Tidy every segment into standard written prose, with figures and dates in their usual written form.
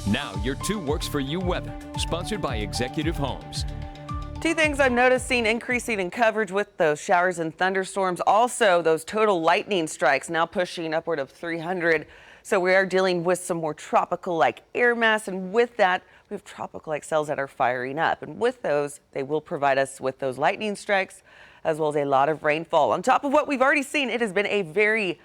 Now, your 2 Works For You weather, sponsored by Executive Homes. 2 things I've noticed seen increasing in coverage with those showers and thunderstorms. Also, those total lightning strikes now pushing upward of 300. So we are dealing with some more tropical-like air mass, and with that, we have tropical-like cells that are firing up. And with those, they will provide us with those lightning strikes, as well as a lot of rainfall. On top of what we've already seen, it has been a very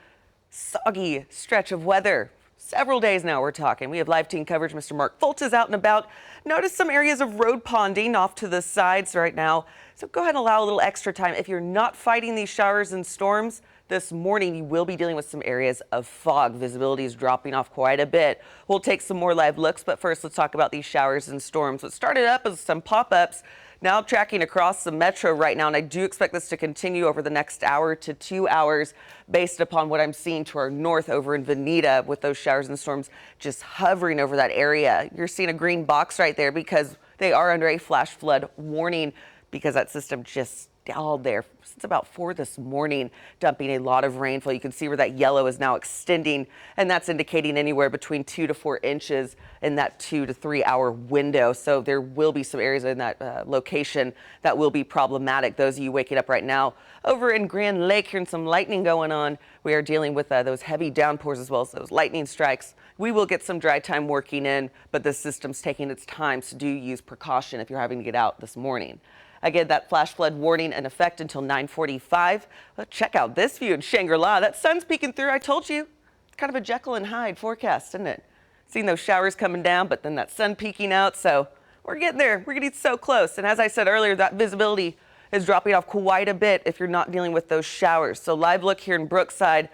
soggy stretch of weather. Several days now we're talking. We have live team coverage. Mr. Mark FOLTA is out and about. Notice some areas of road ponding off to the sides right now. So go ahead and allow a little extra time. If you're not fighting these showers and storms this morning, you will be dealing with some areas of fog. Visibility is dropping off quite a bit. We'll take some more live looks, but first let's talk about these showers and storms. What started up as some pop-ups, now tracking across the metro right now, and I do expect this to continue over the next hour to 2 hours based upon what I'm seeing to our north over in Veneta with those showers and storms just hovering over that area. You're seeing a green box right there because they are under a flash flood warning because that system just stalled there since about 4 this morning, dumping a lot of rainfall. You can see where that yellow is now extending, and that's indicating anywhere between 2 to 4 inches in that 2 to 3 hour window. So there will be some areas in that location that will be problematic. Those of you waking up right now over in Grand Lake, hearing some lightning going on, we are dealing with those heavy downpours as well as those lightning strikes. We will get some dry time working in, but the system's taking its time, so do use precaution if you're having to get out this morning. Again, that flash flood warning in effect until 9:45. Well, check out this view in Shangri-La. That sun's peeking through. I told you, it's kind of a Jekyll and Hyde forecast, isn't it? Seeing those showers coming down, but then that sun peeking out. So we're getting there. We're getting so close. And as I said earlier, that visibility is dropping off quite a bit if you're not dealing with those showers. So live look here in Brookside.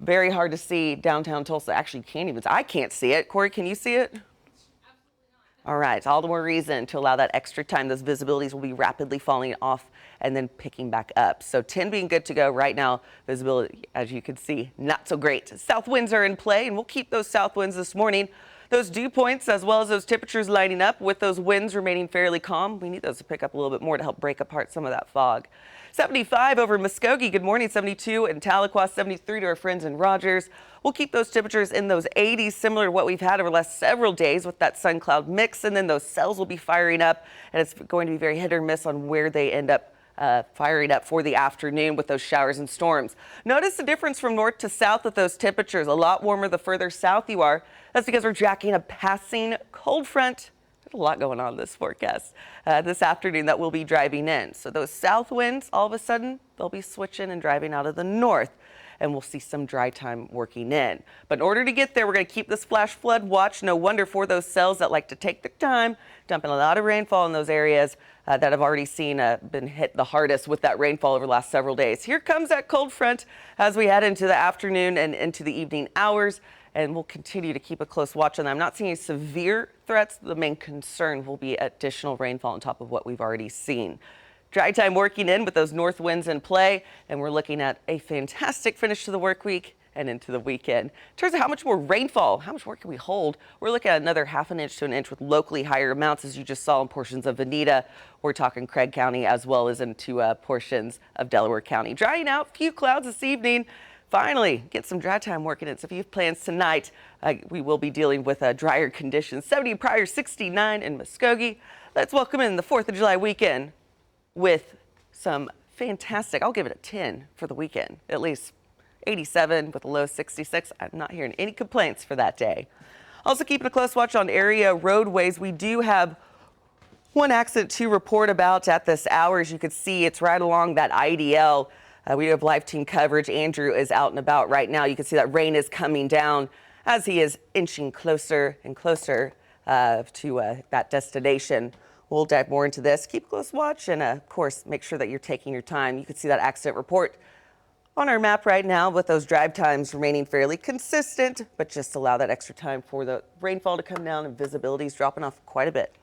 Very hard to see downtown Tulsa. Actually, I can't see it. Corey, can you see it? All right, all the more reason to allow that extra time. Those visibilities will be rapidly falling off and then picking back up. So 10 being good to go right now. Visibility, as you can see, not so great. South winds are in play, and we'll keep those south winds this morning. Those dew points, as well as those temperatures lining up with those winds remaining fairly calm. We need those to pick up a little bit more to help break apart some of that fog. 75 over Muskogee. Good morning. 72 in Tahlequah. 73 to our friends in Rogers. We'll keep those temperatures in those 80s, similar to what we've had over the last several days with that sun cloud mix. And then those cells will be firing up, and it's going to be very hit or miss on where they end up firing up for the afternoon with those showers and storms. Notice the difference from north to south with those temperatures. A lot warmer the further south you are. That's because we're jacking a passing cold front. There's a lot going on in this forecast this afternoon that will be driving in. So those south winds, all of a sudden, they'll be switching and driving out of the north, and we'll see some dry time working in. But in order to get there, we're going to keep this flash flood watch. No wonder for those cells that like to take their time, dumping a lot of rainfall in those areas that have already seen been hit the hardest with that rainfall over the last several days. Here comes that cold front as we head into the afternoon and into the evening hours, and we'll continue to keep a close watch on them. I'm not seeing any severe threats. The main concern will be additional rainfall on top of what we've already seen. Dry time working in with those north winds in play, and we're looking at a fantastic finish to the work week and into the weekend. In terms of how much more rainfall, how much more can we hold? We're looking at another ½ inch to an inch with locally higher amounts, as you just saw in portions of Veneta. We're talking Craig County as well as into portions of Delaware County. Drying out, few clouds this evening. Finally, get some dry time working in. So if you have plans tonight, we will be dealing with drier conditions. 70 prior, 69 in Muskogee. Let's welcome in the 4th of July weekend with some fantastic, I'll give it a 10 for the weekend, at least 87 with a low 66. I'm not hearing any complaints for that day. Also keeping a close watch on area roadways. We do have one accident to report about at this hour. As you can see, it's right along that IDL. We have live team coverage. Andrew is out and about right now. You can see that rain is coming down as he is inching closer and closer to that destination. We'll dive more into this. Keep a close watch and, of course, make sure that you're taking your time. You can see that accident report on our map right now with those drive times remaining fairly consistent, but just allow that extra time for the rainfall to come down and visibility is dropping off quite a bit.